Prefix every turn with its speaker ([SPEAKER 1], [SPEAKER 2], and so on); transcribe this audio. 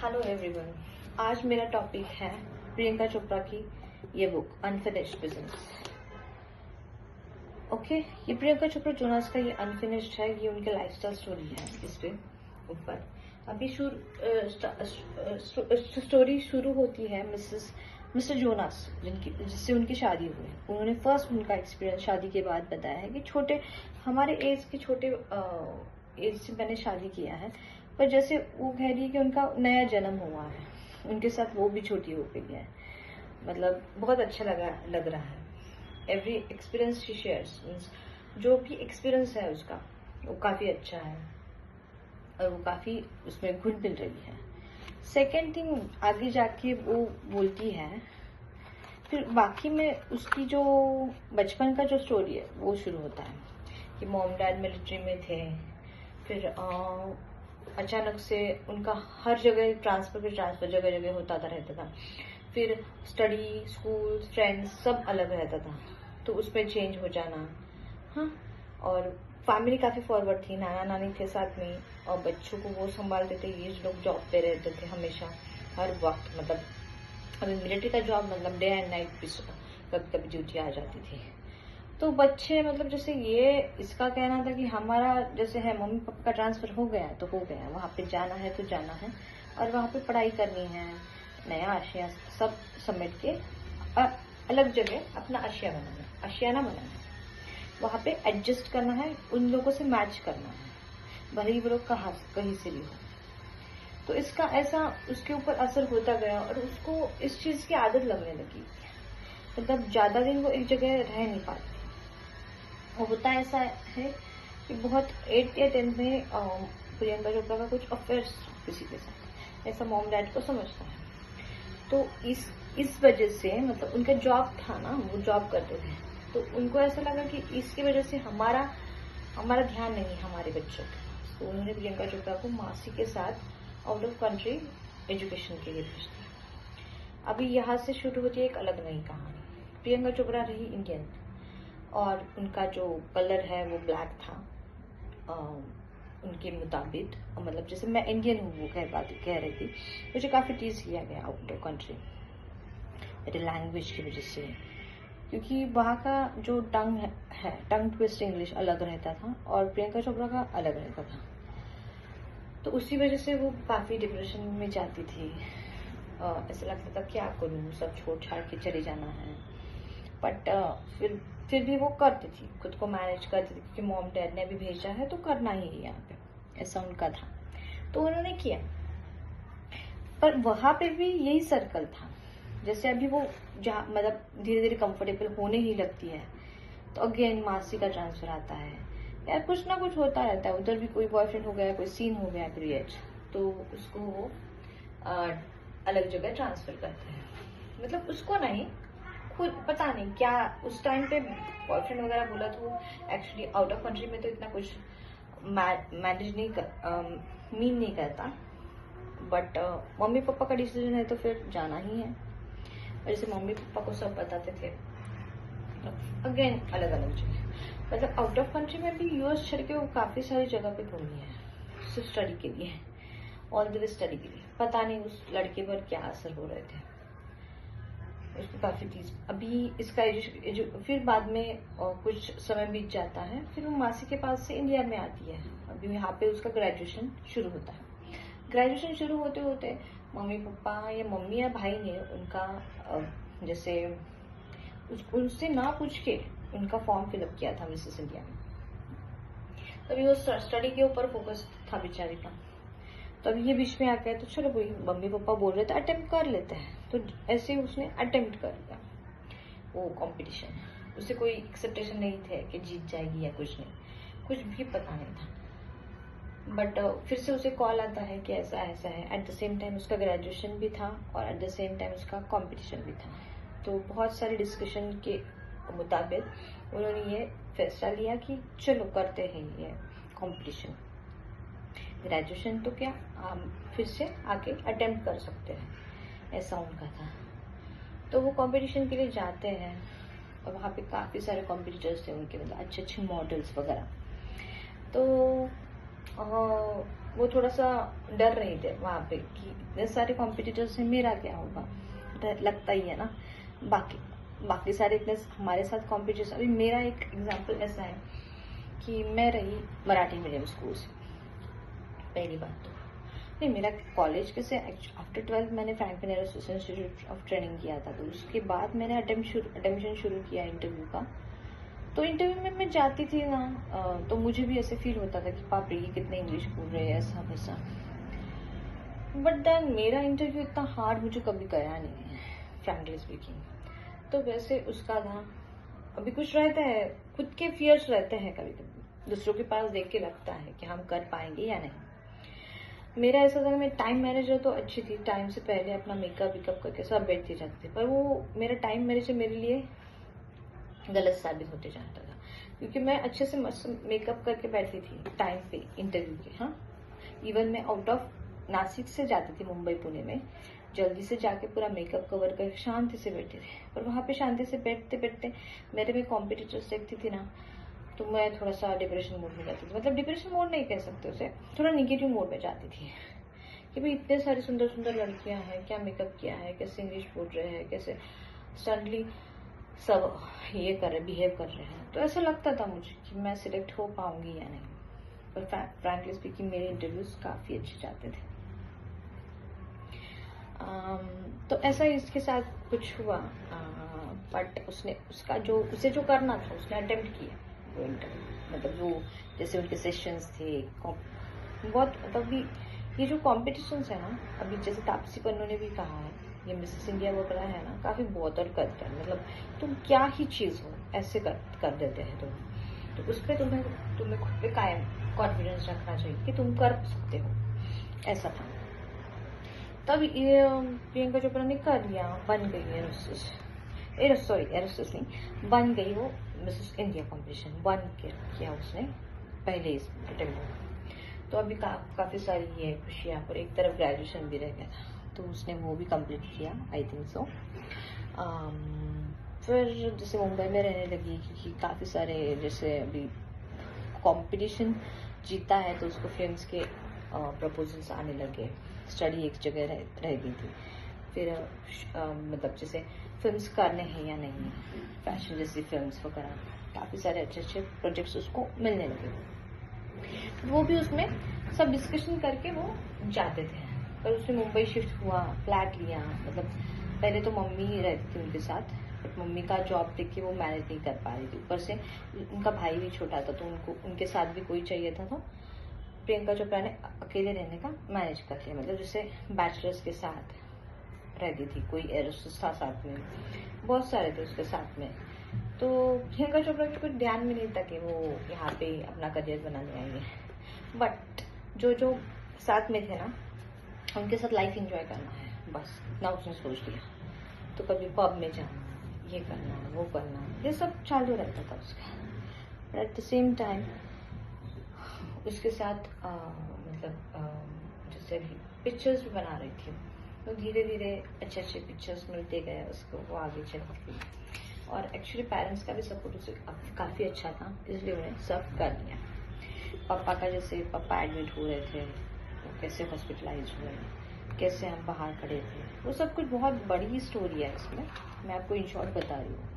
[SPEAKER 1] Hello everyone. आज मेरा topic है प्रियंका चोपड़ा की ये बुक अनफिनिश्ड बिजनेस। ओके, ये प्रियंका चोपड़ा जोनास का ये अनफिनिश्ड है, ये उनके लाइफस्टाइल स्टोरी है। इस पे ऊपर अभी स्टोरी शुरू होती है मिस्टर जोनास जिससे उनकी शादी हुई। उन्होंने फर्स्ट उनका एक्सपीरियंस शादी के बाद बताया है कि हमारे एज के छोटे एज से मैंने शादी किया है, पर जैसे वो कह रही है कि उनका नया जन्म हुआ है, उनके साथ वो भी छोटी हो गई है। मतलब बहुत अच्छा लग रहा है। एवरी एक्सपीरियंस शी शेयर्स, जो भी एक्सपीरियंस है उसका वो काफ़ी अच्छा है और वो काफ़ी उसमें घुल मिल रही है। सेकेंड थिंग, आगे जाके वो बोलती है, फिर बाकी में उसकी जो बचपन का जो स्टोरी है वो शुरू होता है कि मॉम डैड मिलिट्री में थे, फिर अचानक से उनका हर जगह ट्रांसफर जगह जगह होता रहता था। फिर स्टडी, स्कूल, फ्रेंड्स सब अलग रहता था, तो उसमें चेंज हो जाना। हाँ, और फैमिली काफ़ी फॉरवर्ड थी, नाना नानी थे साथ में और बच्चों को वो संभालते थे। ये लोग जॉब पे रहते थे हमेशा, हर वक्त। मतलब अभी मिलिट्री का जॉब मतलब डे एंड नाइट कभी कभी ड्यूटी आ जाती थी। तो बच्चे मतलब जैसे ये इसका कहना था कि हमारा जैसे है मम्मी पापा का ट्रांसफर हो गया है तो हो गया, वहाँ पे जाना है तो जाना है और वहाँ पे पढ़ाई करनी है, नया आशिया सब समेट के अलग जगह अपना आशियाना बनाना है, वहाँ पे एडजस्ट करना है, उन लोगों से मैच करना है, भले ही वो लोग कहीं से भी हो। तो इसका ऐसा उसके ऊपर असर होता गया और उसको इस चीज़ की आदत लगने लगी। मतलब ज़्यादा दिन वो एक जगह रह नहीं पाती। वो होता ऐसा है कि बहुत 8th या 10th में प्रियंका चोपड़ा का कुछ अफेयर्स किसी के साथ, ऐसा मॉम डैड को समझता है। तो इस वजह से मतलब उनका जॉब था ना, वो जॉब करते थे, तो उनको ऐसा लगा कि इसकी वजह से हमारा ध्यान नहीं हमारे बच्चों के पास। तो उन्होंने प्रियंका चोपड़ा को मासी के साथ आउट ऑफ कंट्री एजुकेशन के लिए भेज दिया। अभी यहाँ से शुरू होती है एक अलग नई कहानी। प्रियंका चोपड़ा रही इंडियन और उनका जो कलर है वो ब्लैक था उनके मुताबिक। मतलब जैसे मैं इंडियन हूँ वो कह रही थी, मुझे काफ़ी टीज किया गया आउट ऑफ कंट्री मेरे लैंग्वेज की वजह से, क्योंकि वहाँ का जो टंग ट्विस्ट इंग्लिश अलग रहता था और प्रियंका चोपड़ा का अलग रहता था। तो उसी वजह से वो काफ़ी डिप्रेशन में जाती थी। ऐसा लगता था क्या करूँ, सब छोड़ छाड़ के चले जाना है। बट फिर भी वो करती थी, खुद को मैनेज करती थी, क्योंकि मॉम डैड ने भी भेजा है तो करना ही है यहाँ पे, ऐसा उनका था। तो उन्होंने किया, पर वहाँ पे भी यही सर्कल था। जैसे अभी वो जहाँ मतलब धीरे धीरे कंफर्टेबल होने ही लगती है तो अगेन मासी का ट्रांसफर आता है, यार कुछ ना कुछ होता रहता है। उधर भी कोई बॉयफ्रेंड हो गया, कोई सीन हो गया क्रिएट, तो उसको वो अलग जगह ट्रांसफर करते हैं। मतलब उसको नहीं, खुद पता नहीं क्या उस टाइम पे बॉयफ्रेंड वगैरह बोला, तो एक्चुअली आउट ऑफ कंट्री में तो इतना कुछ मैनेज मीन नहीं करता। बट मम्मी पापा का डिसीजन है तो फिर जाना ही है। और जैसे मम्मी पापा को सब बताते थे, अगेन अलग अलग जगह। मतलब आउट ऑफ कंट्री में भी यूएस छोड़ के वो काफ़ी सारी जगह पे घूमी है, सिर्फ स्टडी के लिए, ऑल द वे स्टडी के लिए। पता नहीं उस लड़के पर क्या असर हो रहे थे, उसको काफ़ी चीज। अभी इसका फिर बाद में कुछ समय बीत जाता है, फिर वो मासी के पास से इंडिया में आती है। अभी यहाँ पे उसका ग्रेजुएशन शुरू होता है। ग्रेजुएशन शुरू होते होते मम्मी पापा या मम्मी या भाई ने उनका जैसे उससे ना पूछ के उनका फॉर्म फिलअप किया था मिसेस इंडिया में। तभी वो स्टडी के ऊपर फोकस था बेचारी का। तब ये बीच में आ गया, तो चलो कोई मम्मी पापा बोल रहे थे अटेम्प्ट कर लेते हैं, तो ऐसे ही उसने अटेम्प्ट कर लिया वो कंपटीशन। उसे कोई एक्सपेक्टेशन नहीं थे कि जीत जाएगी या कुछ नहीं, कुछ भी पता नहीं था। बट फिर से उसे कॉल आता है कि ऐसा ऐसा है। एट द सेम टाइम उसका ग्रेजुएशन भी था और एट द सेम टाइम उसका कंपटीशन भी था। तो बहुत सारे डिस्कशन के मुताबिक उन्होंने ये फैसला लिया कि चलो करते हैं ये कंपटीशन। ग्रेजुएशन तो क्या फिर से आके अटेम्प्ट कर सकते हैं, ऐसा उनका था। तो वो कंपटीशन के लिए जाते हैं और वहाँ पे काफ़ी सारे कॉम्पिटिटर्स थे उनके, मतलब अच्छे अच्छे मॉडल्स वगैरह। तो वो थोड़ा सा डर रहे थे वहाँ पे कि इतने सारे कॉम्पिटिटर्स हैं, मेरा क्या होगा, डर लगता ही है ना। बाकी सारे इतने हमारे साथ कॉम्पिटिशन। अभी मेरा एक एग्जाम्पल ऐसा है कि मैं रही मराठी मीडियम स्कूल से, पहली बात तो नहीं, मेरा कॉलेज कैसे आफ्टर 12 मैंने Franklin aerospace institute of training किया था, तो उसके बाद मैंने अटेम्पशन शुरू किया इंटरव्यू का। तो इंटरव्यू में मैं जाती थी ना, तो मुझे भी ऐसे फील होता था कि बाप रे, ये कितने इंग्लिश बोल रहे हैं, ऐसा वैसा। बट देन मेरा इंटरव्यू इतना हार्ड मुझे कभी गया नहीं है, फ्रैंकली स्पीकिंग। तो वैसे उसका था, अभी कुछ रहता है, खुद के फियर्स रहते हैं, कभी कभी दूसरों के पास देख के लगता है कि हम कर पाएंगे या नहीं। मेरा ऐसा था कि मैं टाइम मैनेजर तो अच्छी थी, टाइम से पहले अपना मेकअप करके सब बैठती जाती थी, पर वो मेरा टाइम मैनेजर मेरे लिए गलत साबित होते जाता था, क्योंकि मैं अच्छे से मेकअप करके बैठती थी टाइम पे इंटरव्यू के। हाँ, इवन मैं आउट ऑफ नासिक से जाती थी मुंबई पुणे में, जल्दी से जाके पूरा मेकअप कवर करके शांति से बैठे थे। पर वहाँ पे शांति से बैठते बैठते मेरे में कॉम्पिटिटर्स देखती थी ना, तो मैं थोड़ा सा डिप्रेशन मोड में जाती थी। मतलब डिप्रेशन मोड नहीं कह सकते उसे, थोड़ा निगेटिव मोड में जाती थी कि भाई इतने सारी सुंदर सुंदर लड़कियां हैं, क्या मेकअप किया है, कैसे इंग्लिश बोल रहे हैं, कैसे सडनली सब ये कर रहे, बिहेव कर रहे हैं। तो ऐसा लगता था मुझे कि मैं सिलेक्ट हो पाऊंगी या नहीं। पर फ्रैंकली स्पीकिंग मेरे इंटरव्यूज काफी अच्छे जाते थे। तो ऐसा इसके साथ कुछ हुआ, बट उसे जो करना था उसने अटेम्प्ट किया वो इंटरव्यू। मतलब जो जैसे उनके सेशंस थे बहुत, मतलब ये जो कॉम्पिटिशन्स है ना, अभी जैसे तापसी पन्नू ने भी कहा है, ये मिसेस इंडिया वगैरह है ना, काफी बहुत और करते हैं। मतलब तुम क्या ही चीज हो, ऐसे कर देते हैं तुम, तो उस पर तुम्हें खुद पे कायम कॉन्फिडेंस रखना चाहिए कि तुम कर सकते हो। ऐसा था। तब ये प्रियंका चोपड़ा ने कर लिया, बन गई एरोस्पेस नहीं, बन गई वो मिसेस इंडिया कॉम्पिटिशन, बन किया उसने पहले इस अटेम्प्ट में। तो अभी काफी सारी ये खुशियाँ, और एक तरफ ग्रेजुएशन भी रह गया था, तो उसने वो भी कंप्लीट किया, आई थिंक सो। फिर जैसे मुंबई में रहने लगी, क्योंकि काफ़ी सारे जैसे अभी कंपटीशन जीता है तो उसको फिल्म्स के प्रपोजल्स आने लगे। स्टडी एक जगह रह गई थी। फिर मतलब जैसे फिल्म्स करने हैं या नहीं, फैशन जैसी फिल्म्स वगैरह, काफ़ी सारे अच्छे अच्छे प्रोजेक्ट्स उसको मिलने लगे। वो भी उसमें सब डिस्कशन करके वो जाते थे। पर उसने मुंबई शिफ्ट हुआ, फ्लैट लिया। मतलब पहले तो मम्मी रहती थी उनके साथ, बट मम्मी का जॉब देख के वो मैनेज नहीं कर पा रही थी। ऊपर से उनका भाई भी छोटा था, तो उनके साथ भी कोई चाहिए था। तो प्रियंका चोपड़ा ने अकेले रहने का मैनेज कर लिया। मतलब जैसे बैचलर्स के साथ रहती थी, कोई एरोस्पेस था साथ में, बहुत सारे थे उसके साथ में। तो प्रियंका चोपड़ा को कुछ ध्यान में नहीं था कि वो यहाँ पे अपना करियर बनाने आई है। बट जो साथ में थे ना, उनके साथ लाइफ एंजॉय करना है, बस इतना उसने सोच लिया। तो कभी पब में जाना, ये करना, वो करना, ये सब चालू रहता था उसका। But at the same time उसके साथ जैसे पिक्चर्स भी बना रही थी, तो धीरे धीरे अच्छे अच्छे पिक्चर्स मिलते गए उसको, वो आगे चल गई। और एक्चुअली पेरेंट्स का भी सपोर्ट उसे काफ़ी अच्छा था, इसलिए उन्हें सब कर लिया। पापा का जैसे पापा एडमिट हो रहे थे, वो कैसे हॉस्पिटलाइज हुए, कैसे हम बाहर खड़े थे, वो सब कुछ बहुत बड़ी स्टोरी है इसमें, मैं आपको इन शॉर्ट बता रही हूँ।